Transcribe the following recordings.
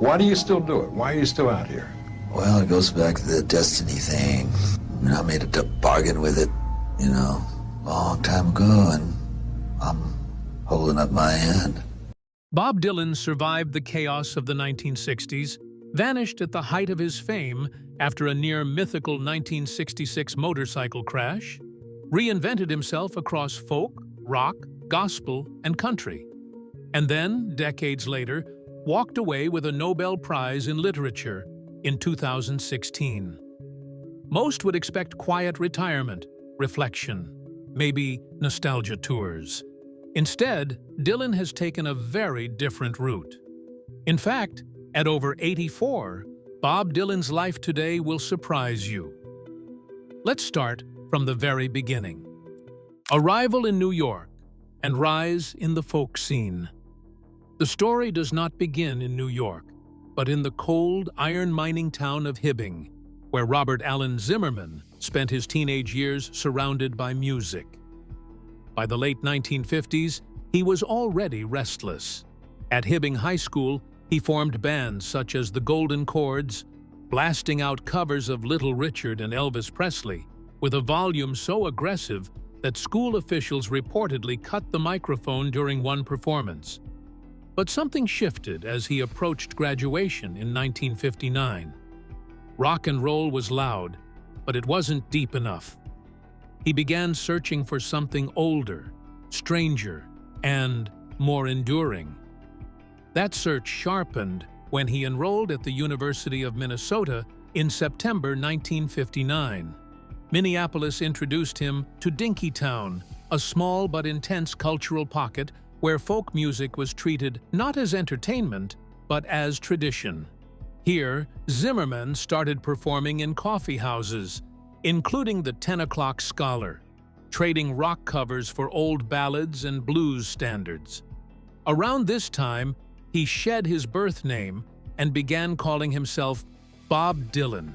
Why do you still do it? Why are you still out here? Well, it goes back to the destiny thing. I made a bargain with it, a long time ago, and I'm holding up my end. Bob Dylan survived the chaos of the 1960s, vanished at the height of his fame after a near-mythical 1966 motorcycle crash, reinvented himself across folk, rock, gospel, and country, and then, decades later, walked away with a Nobel Prize in Literature in 2016. Most would expect quiet retirement, reflection, maybe nostalgia tours. Instead, Dylan has taken a very different route. In fact, at over 84, Bob Dylan's life today will surprise you. Let's start from the very beginning. Arrival in New York and rise in the folk scene. The story does not begin in New York, but in the cold, iron-mining town of Hibbing, where Robert Allen Zimmerman spent his teenage years surrounded by music. By the late 1950s, he was already restless. At Hibbing High School, he formed bands such as the Golden Chords, blasting out covers of Little Richard and Elvis Presley, with a volume so aggressive that school officials reportedly cut the microphone during one performance. But something shifted as he approached graduation in 1959. Rock and roll was loud, but it wasn't deep enough. He began searching for something older, stranger, and more enduring. That search sharpened when he enrolled at the University of Minnesota in September 1959. Minneapolis introduced him to Dinkytown, a small but intense cultural pocket where folk music was treated not as entertainment, but as tradition. Here, Zimmerman started performing in coffee houses, including the 10 O'Clock Scholar, trading rock covers for old ballads and blues standards. Around this time, he shed his birth name and began calling himself Bob Dylan.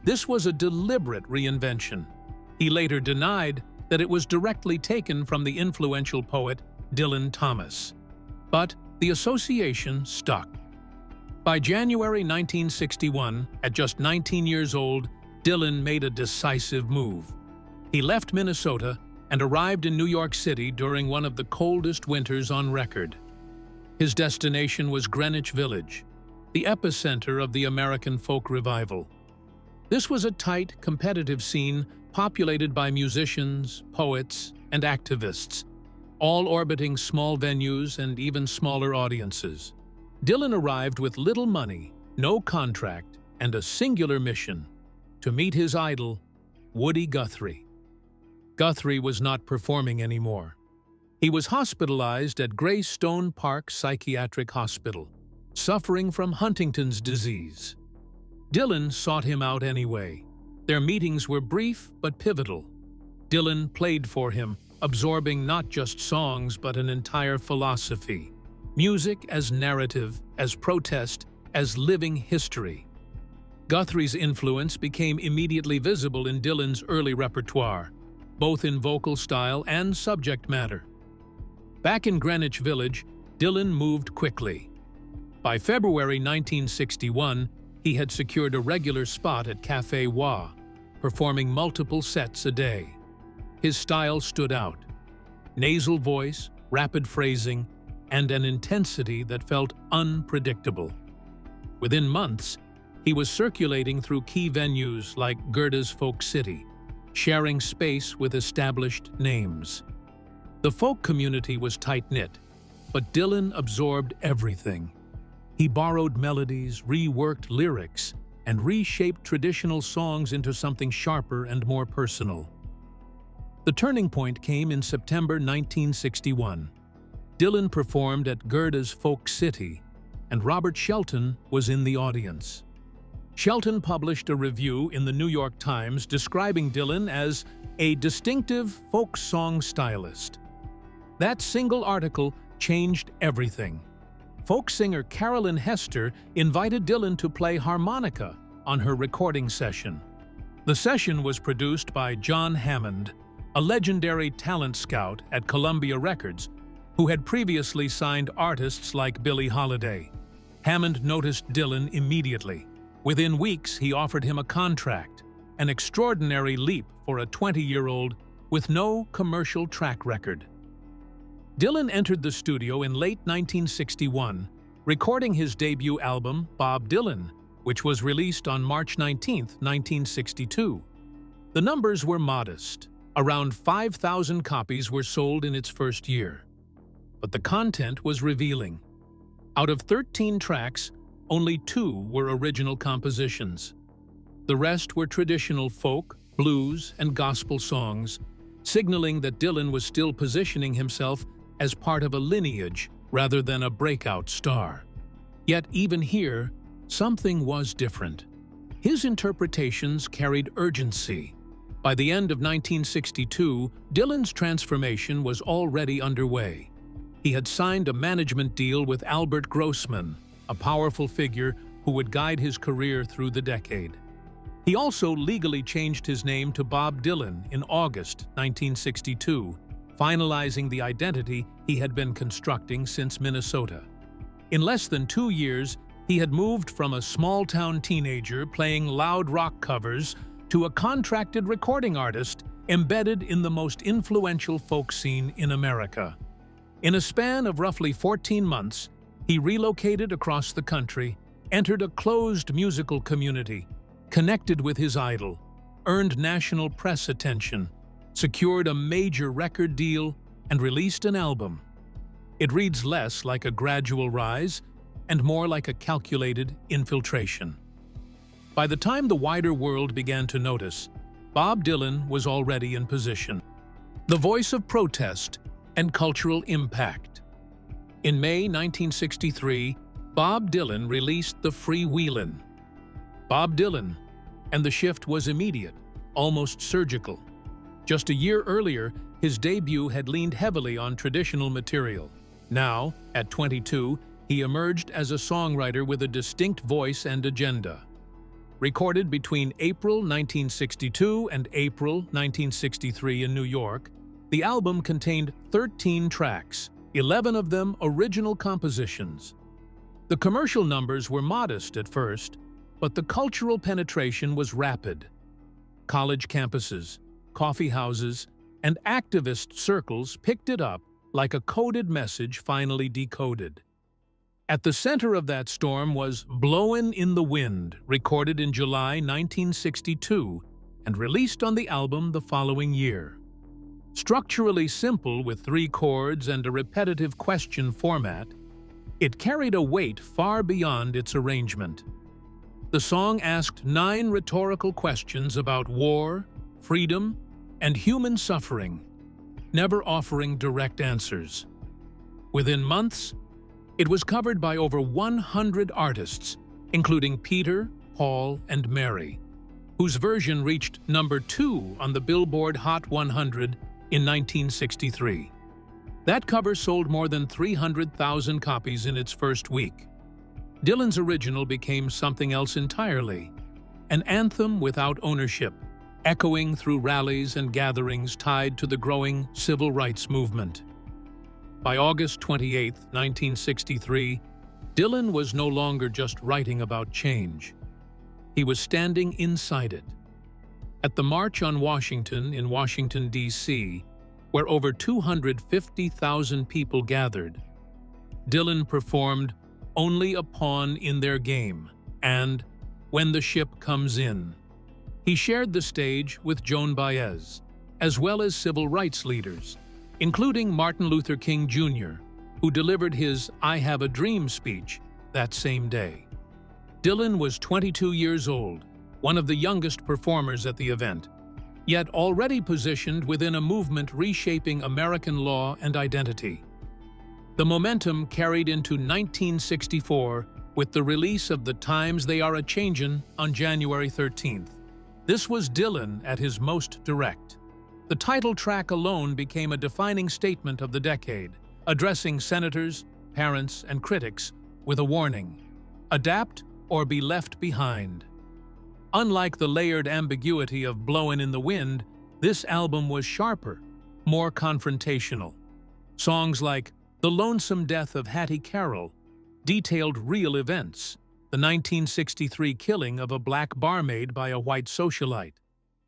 This was a deliberate reinvention. He later denied that it was directly taken from the influential poet Dylan Thomas. But the association stuck. By January 1961, at just 19 years old, Dylan made a decisive move. He left Minnesota and arrived in New York City during one of the coldest winters on record. His destination was Greenwich Village, the epicenter of the American folk revival. This was a tight, competitive scene populated by musicians, poets, and activists, all orbiting small venues and even smaller audiences. Dylan arrived with little money, no contract, and a singular mission: to meet his idol, Woody Guthrie. Guthrie was not performing anymore. He was hospitalized at Greystone Park Psychiatric Hospital, suffering from Huntington's disease. Dylan sought him out anyway. Their meetings were brief but pivotal. Dylan played for him, absorbing not just songs but an entire philosophy. Music as narrative, as protest, as living history. Guthrie's influence became immediately visible in Dylan's early repertoire, both in vocal style and subject matter. Back in Greenwich Village, Dylan moved quickly. By February 1961, he had secured a regular spot at Café Wah, performing multiple sets a day. His style stood out: nasal voice, rapid phrasing, and an intensity that felt unpredictable. Within months, he was circulating through key venues like Gerda's Folk City, sharing space with established names. The folk community was tight-knit, but Dylan absorbed everything. He borrowed melodies, reworked lyrics, and reshaped traditional songs into something sharper and more personal. The turning point came in September 1961. Dylan performed at Gerda's Folk City, and Robert Shelton was in the audience. Shelton published a review in the New York Times describing Dylan as a distinctive folk song stylist. That single article changed everything. Folk singer Carolyn Hester invited Dylan to play harmonica on her recording session. The session was produced by John Hammond, a legendary talent scout at Columbia Records, who had previously signed artists like Billie Holiday. Hammond noticed Dylan immediately. Within weeks, he offered him a contract, an extraordinary leap for a 20-year-old with no commercial track record. Dylan entered the studio in late 1961, recording his debut album, Bob Dylan, which was released on March 19, 1962. The numbers were modest. Around 5,000 copies were sold in its first year. But the content was revealing. Out of 13 tracks, only 2 were original compositions. The rest were traditional folk, blues, and gospel songs, signaling that Dylan was still positioning himself as part of a lineage rather than a breakout star. Yet even here, something was different. His interpretations carried urgency. By the end of 1962, Dylan's transformation was already underway. He had signed a management deal with Albert Grossman, a powerful figure who would guide his career through the decade. He also legally changed his name to Bob Dylan in August 1962, finalizing the identity he had been constructing since Minnesota. In less than 2 years, he had moved from a small-town teenager playing loud rock covers to a contracted recording artist embedded in the most influential folk scene in America. In a span of roughly 14 months, he relocated across the country, entered a closed musical community, connected with his idol, earned national press attention, secured a major record deal, and released an album. It reads less like a gradual rise and more like a calculated infiltration. By the time the wider world began to notice, Bob Dylan was already in position. The voice of protest and cultural impact. In May 1963, Bob Dylan released The Freewheelin'. Bob Dylan, and the shift was immediate, almost surgical. Just a year earlier, his debut had leaned heavily on traditional material. Now, at 22, he emerged as a songwriter with a distinct voice and agenda. Recorded between April 1962 and April 1963 in New York, the album contained 13 tracks, 11 of them original compositions. The commercial numbers were modest at first, but the cultural penetration was rapid. College campuses, coffee houses, and activist circles picked it up like a coded message finally decoded. At the center of that storm was Blowin' in the Wind, recorded in July 1962 and released on the album the following year. Structurally simple with 3 chords and a repetitive question format, it carried a weight far beyond its arrangement. The song asked 9 rhetorical questions about war, freedom, and human suffering, never offering direct answers. Within months, it was covered by over 100 artists, including Peter, Paul, and Mary, whose version reached number 2 on the Billboard Hot 100 in 1963. That cover sold more than 300,000 copies in its first week. Dylan's original became something else entirely, an anthem without ownership, echoing through rallies and gatherings tied to the growing civil rights movement. By August 28, 1963, Dylan was no longer just writing about change. He was standing inside it. At the March on Washington in Washington, D.C., where over 250,000 people gathered, Dylan performed Only a Pawn in Their Game and When the Ship Comes In. He shared the stage with Joan Baez, as well as civil rights leaders, including Martin Luther King Jr., who delivered his I Have a Dream speech that same day. Dylan was 22 years old, one of the youngest performers at the event, yet already positioned within a movement reshaping American law and identity. The momentum carried into 1964 with the release of The Times They Are A-Changin' on January 13th. This was Dylan at his most direct. The title track alone became a defining statement of the decade, addressing senators, parents, and critics with a warning: adapt or be left behind. Unlike the layered ambiguity of Blowin' in the Wind, this album was sharper, more confrontational. Songs like The Lonesome Death of Hattie Carroll detailed real events, the 1963 killing of a black barmaid by a white socialite,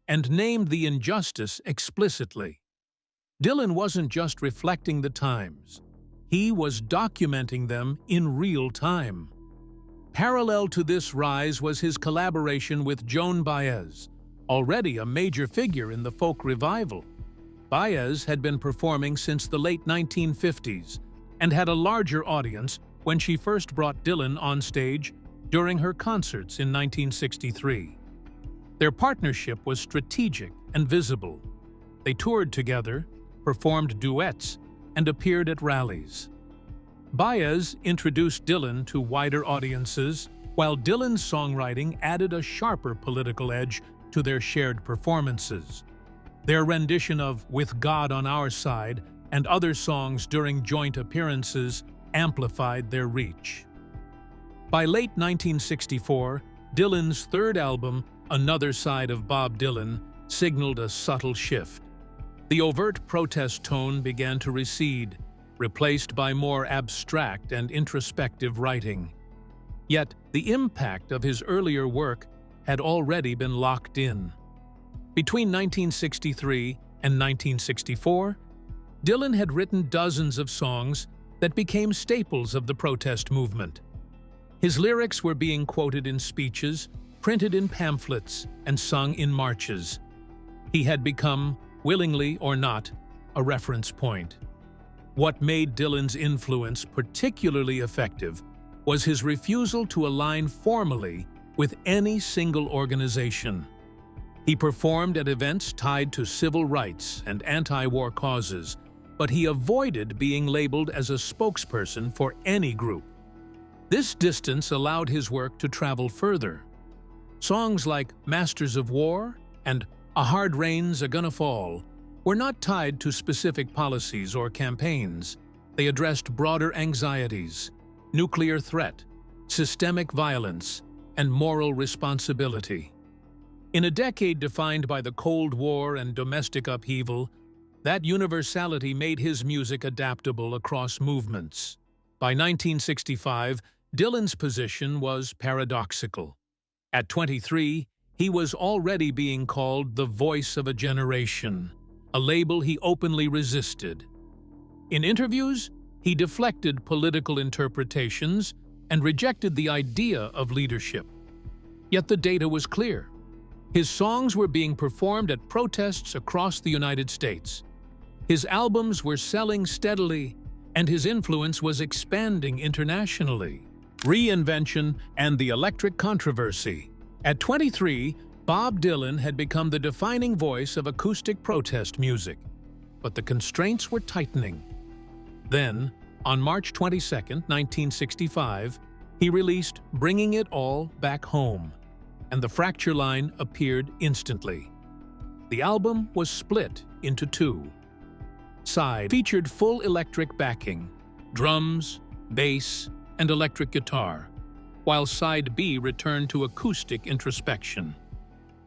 and named the injustice explicitly. Dylan wasn't just reflecting the times. He was documenting them in real time. Parallel to this rise was his collaboration with Joan Baez, already a major figure in the folk revival. Baez had been performing since the late 1950s and had a larger audience when she first brought Dylan on stage during her concerts in 1963. Their partnership was strategic and visible. They toured together, performed duets, and appeared at rallies. Baez introduced Dylan to wider audiences, while Dylan's songwriting added a sharper political edge to their shared performances. Their rendition of "With God on Our Side" and other songs during joint appearances amplified their reach. By late 1964, Dylan's third album, Another Side of Bob Dylan, signaled a subtle shift. The overt protest tone began to recede, replaced by more abstract and introspective writing. Yet, the impact of his earlier work had already been locked in. Between 1963 and 1964, Dylan had written dozens of songs that became staples of the protest movement. His lyrics were being quoted in speeches, printed in pamphlets, and sung in marches. He had become, willingly or not, a reference point. What made Dylan's influence particularly effective was his refusal to align formally with any single organization. He performed at events tied to civil rights and anti-war causes, but he avoided being labeled as a spokesperson for any group. This distance allowed his work to travel further. Songs like Masters of War and A Hard Rain's A-Gonna Fall were not tied to specific policies or campaigns. They addressed broader anxieties, nuclear threat, systemic violence, and moral responsibility. In a decade defined by the Cold War and domestic upheaval, that universality made his music adaptable across movements. By 1965, Dylan's position was paradoxical. At 23, he was already being called the voice of a generation, a label he openly resisted. In interviews, he deflected political interpretations and rejected the idea of leadership. Yet the data was clear. His songs were being performed at protests across the United States. His albums were selling steadily, and his influence was expanding internationally. Reinvention and the electric controversy. At 23, Bob Dylan had become the defining voice of acoustic protest music, but the constraints were tightening. Then, on March 22, 1965, he released Bringing It All Back Home, and the fracture line appeared instantly. The album was split into two. Side featured full electric backing, drums, bass, and electric guitar, while Side B returned to acoustic introspection.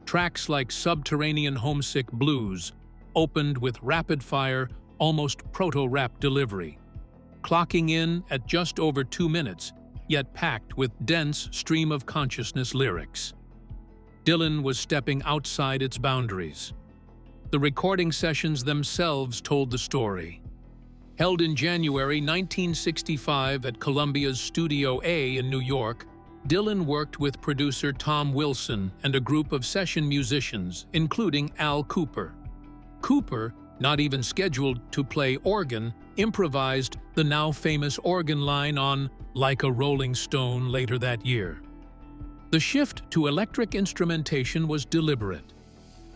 Tracks like Subterranean Homesick Blues opened with rapid-fire, almost proto-rap delivery, clocking in at just over 2 minutes, yet packed with dense stream-of-consciousness lyrics. Dylan was stepping outside its boundaries. The recording sessions themselves told the story. Held in January 1965 at Columbia's Studio A in New York, Dylan worked with producer Tom Wilson and a group of session musicians, including Al Kooper. Kooper, not even scheduled to play organ, improvised the now famous organ line on Like a Rolling Stone later that year. The shift to electric instrumentation was deliberate.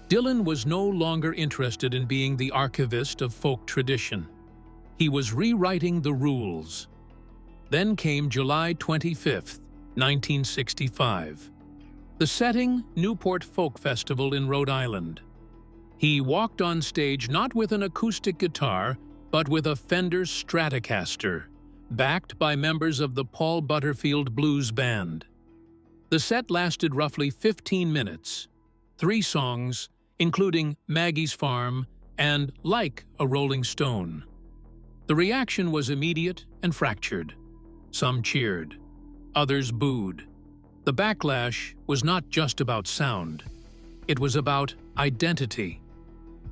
Dylan was no longer interested in being the archivist of folk tradition. He was rewriting the rules. Then came July 25, 1965. The setting, Newport Folk Festival in Rhode Island. He walked on stage not with an acoustic guitar, but with a Fender Stratocaster, backed by members of the Paul Butterfield Blues Band. The set lasted roughly 15 minutes, 3 songs, including Maggie's Farm and Like a Rolling Stone. The reaction was immediate and fractured. Some cheered. Others booed. The backlash was not just about sound. It was about identity.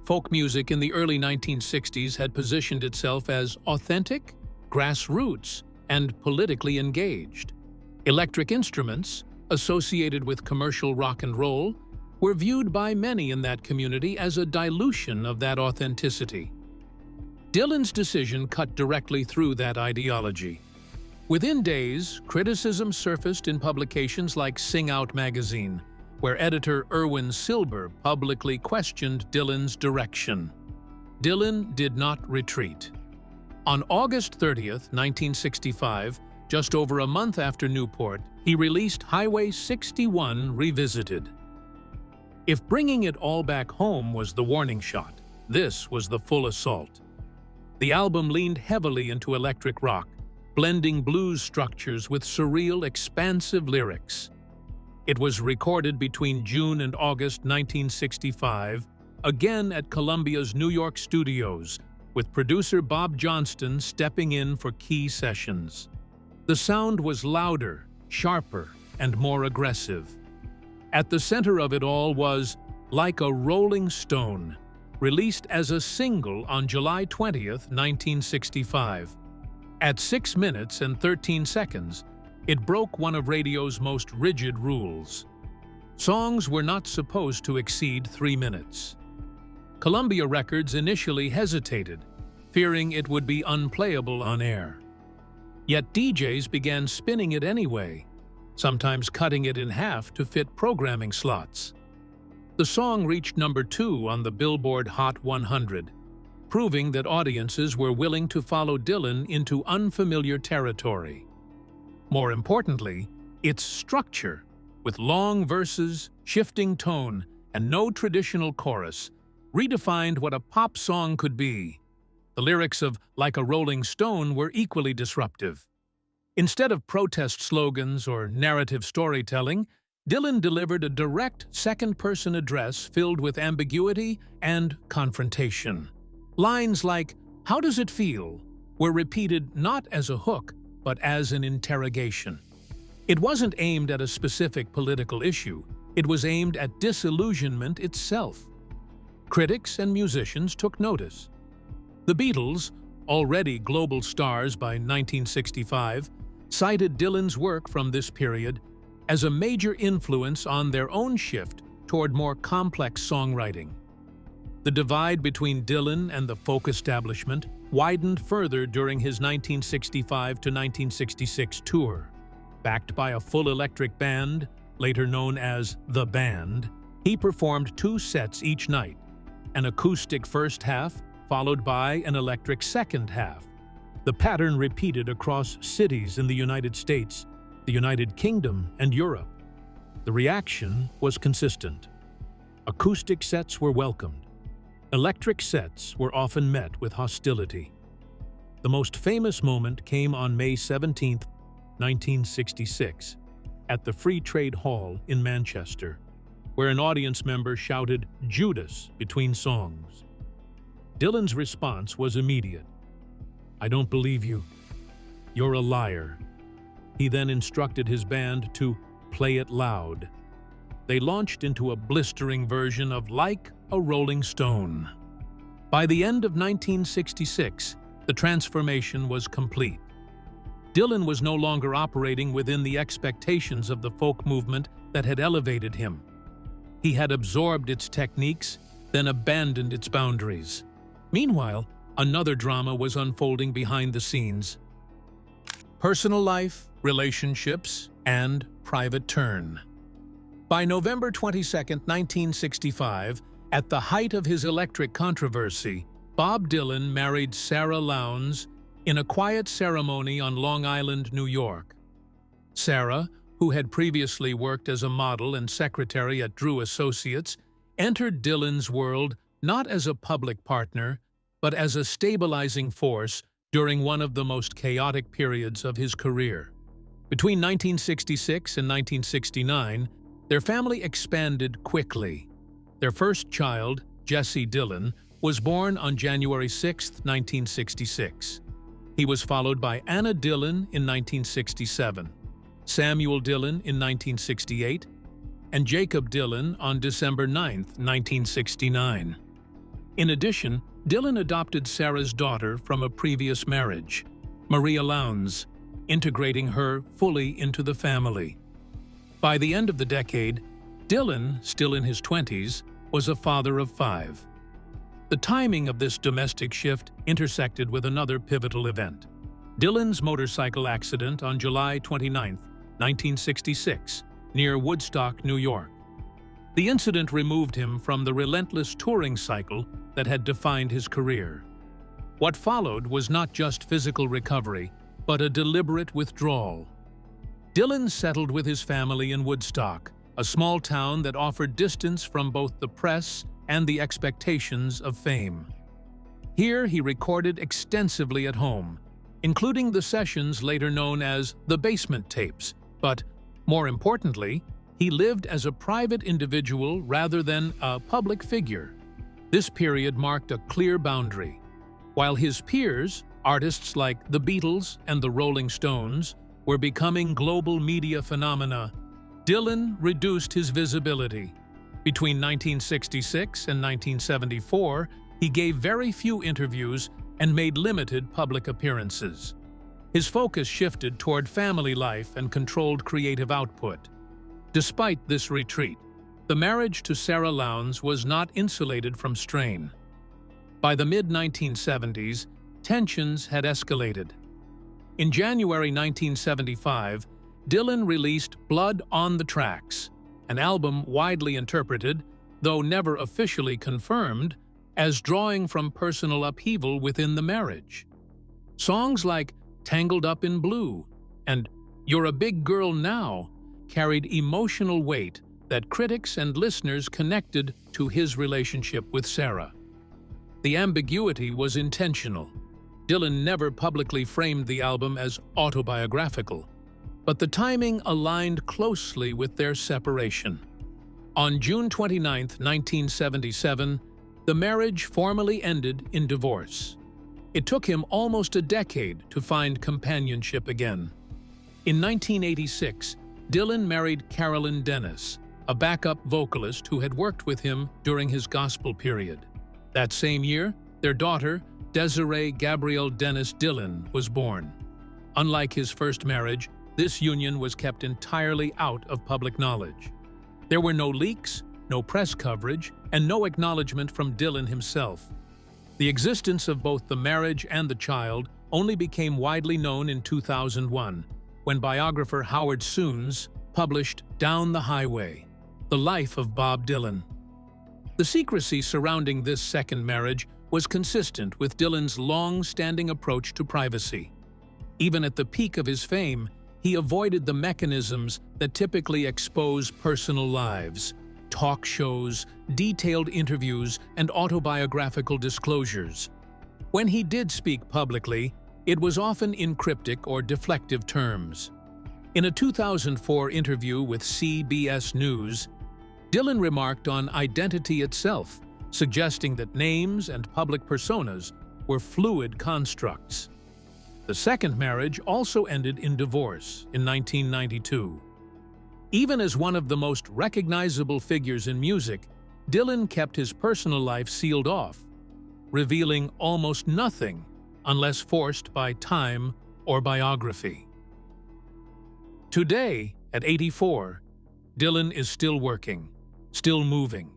Folk music in the early 1960s had positioned itself as authentic, grassroots, and politically engaged. Electric instruments, associated with commercial rock and roll, were viewed by many in that community as a dilution of that authenticity. Dylan's decision cut directly through that ideology. Within days, criticism surfaced in publications like Sing Out magazine, where editor Erwin Silber publicly questioned Dylan's direction. Dylan did not retreat. On August 30th, 1965, just over a month after Newport, he released Highway 61 Revisited. If bringing it all back home was the warning shot, this was the full assault. The album leaned heavily into electric rock, blending blues structures with surreal, expansive lyrics. It was recorded between June and August 1965, again at Columbia's New York studios, with producer Bob Johnston stepping in for key sessions. The sound was louder, sharper, and more aggressive. At the center of it all was Like a Rolling Stone, released as a single on July 20th, 1965. At 6 minutes and 13 seconds, it broke one of radio's most rigid rules. Songs were not supposed to exceed 3 minutes. Columbia Records initially hesitated, fearing it would be unplayable on air. Yet DJs began spinning it anyway, sometimes cutting it in half to fit programming slots. The song reached number 2 on the Billboard Hot 100, proving that audiences were willing to follow Dylan into unfamiliar territory. More importantly, its structure, with long verses, shifting tone, and no traditional chorus, redefined what a pop song could be. The lyrics of Like a Rolling Stone were equally disruptive. Instead of protest slogans or narrative storytelling, Dylan delivered a direct second-person address filled with ambiguity and confrontation. Lines like, "How does it feel?" were repeated not as a hook, but as an interrogation. It wasn't aimed at a specific political issue, it was aimed at disillusionment itself. Critics and musicians took notice. The Beatles, already global stars by 1965, cited Dylan's work from this period as a major influence on their own shift toward more complex songwriting. The divide between Dylan and the folk establishment widened further during his 1965 to 1966 tour. Backed by a full electric band, later known as The Band, he performed 2 sets each night, an acoustic first half followed by an electric second half. The pattern repeated across cities in the United States, the United Kingdom, and Europe. The reaction was consistent. Acoustic sets were welcomed. Electric sets were often met with hostility. The most famous moment came on May 17, 1966, at the Free Trade Hall in Manchester, where an audience member shouted "Judas" between songs. Dylan's response was immediate. "I don't believe you. You're a liar." He then instructed his band to play it loud. They launched into a blistering version of Like a Rolling Stone. By the end of 1966, the transformation was complete. Dylan was no longer operating within the expectations of the folk movement that had elevated him. He had absorbed its techniques, then abandoned its boundaries. Meanwhile, another drama was unfolding behind the scenes. Personal life, relationships, and private turn. By November 22, 1965, at the height of his electric controversy, Bob Dylan married Sarah Lowndes in a quiet ceremony on Long Island, New York. Sarah, who had previously worked as a model and secretary at Drew Associates, entered Dylan's world not as a public partner, but as a stabilizing force during one of the most chaotic periods of his career. Between 1966 and 1969, their family expanded quickly. Their first child, Jesse Dylan, was born on January 6, 1966. He was followed by Anna Dillon in 1967, Samuel Dillon in 1968, and Jacob Dillon on December 9, 1969. In addition, Dillon adopted Sarah's daughter from a previous marriage, Maria Lowndes, integrating her fully into the family. By the end of the decade, Dillon, still in his 20s, was a father of 5. The timing of this domestic shift intersected with another pivotal event: Dillon's motorcycle accident on July 29, 1966, near Woodstock, New York. The incident removed him from the relentless touring cycle that had defined his career. What followed was not just physical recovery, but a deliberate withdrawal. Dillon settled with his family in Woodstock, a small town that offered distance from both the press and the expectations of fame. Here he recorded extensively at home, including the sessions later known as the basement tapes, but, more importantly, he lived as a private individual rather than a public figure. This period marked a clear boundary. While his peers, artists like the Beatles and the Rolling Stones, were becoming global media phenomena, Dillon reduced his visibility. Between 1966 and 1974, he gave very few interviews and made limited public appearances. His focus shifted toward family life and controlled creative output. Despite this retreat, the marriage to Sarah Lowndes was not insulated from strain. By the mid-1970s, tensions had escalated. In January 1975, Dillon released Blood on the Tracks, an album widely interpreted, though never officially confirmed, as drawing from personal upheaval within the marriage. Songs like Tangled Up in Blue and You're a Big Girl Now carried emotional weight that critics and listeners connected to his relationship with Sarah. The ambiguity was intentional. Dillon never publicly framed the album as autobiographical, but the timing aligned closely with their separation. On June 29, 1977, the marriage formally ended in divorce. It took him almost a decade to find companionship again. In 1986, Dillon married Carolyn Dennis, a backup vocalist who had worked with him during his gospel period. That same year, their daughter, Desiree Gabrielle Dennis Dillon, was born. Unlike his first marriage, this union was kept entirely out of public knowledge. There were no leaks, no press coverage, and no acknowledgement from Dillon himself. The existence of both the marriage and the child only became widely known in 2001, when biographer Howard Soons published Down the Highway: The Life of Bob Dylan. The secrecy surrounding this second marriage was consistent with Dillon's long-standing approach to privacy. Even at the peak of his fame, he avoided the mechanisms that typically expose personal lives: talk shows, detailed interviews, and autobiographical disclosures. When he did speak publicly, it was often in cryptic or deflective terms. In a 2004 interview with CBS News, Dillon remarked on identity itself, suggesting that names and public personas were fluid constructs. The second marriage also ended in divorce in 1992. Even as one of the most recognizable figures in music, Dillon kept his personal life sealed off, revealing almost nothing unless forced by time or biography. Today, at 84, Dillon is still working, still moving.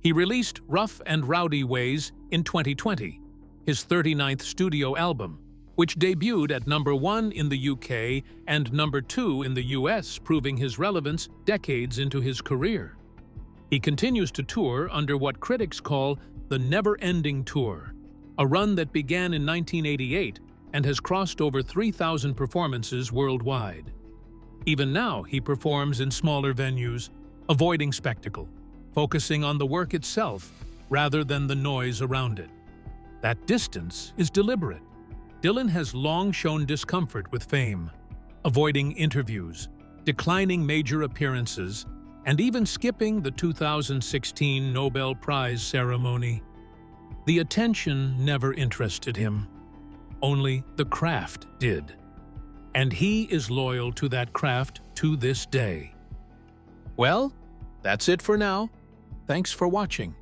He released Rough and Rowdy Ways in 2020, his 39th studio album, which debuted at #1 in the UK and #2 in the US, proving his relevance decades into his career. He continues to tour under what critics call the never-ending tour, a run that began in 1988 and has crossed over 3,000 performances worldwide. Even now, he performs in smaller venues, avoiding spectacle, focusing on the work itself rather than the noise around it. That distance is deliberate. Dillon has long shown discomfort with fame, avoiding interviews, declining major appearances, and even skipping the 2016 Nobel Prize ceremony. The attention never interested him. Only the craft did. And he is loyal to that craft to this day. Well, that's it for now. Thanks for watching.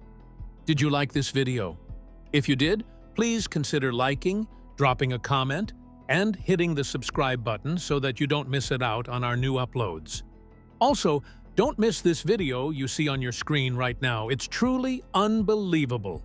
Did you like this video? If you did, please consider liking, dropping a comment, and hitting the subscribe button so that you don't miss it out on our new uploads. Also, don't miss this video you see on your screen right now. It's truly unbelievable.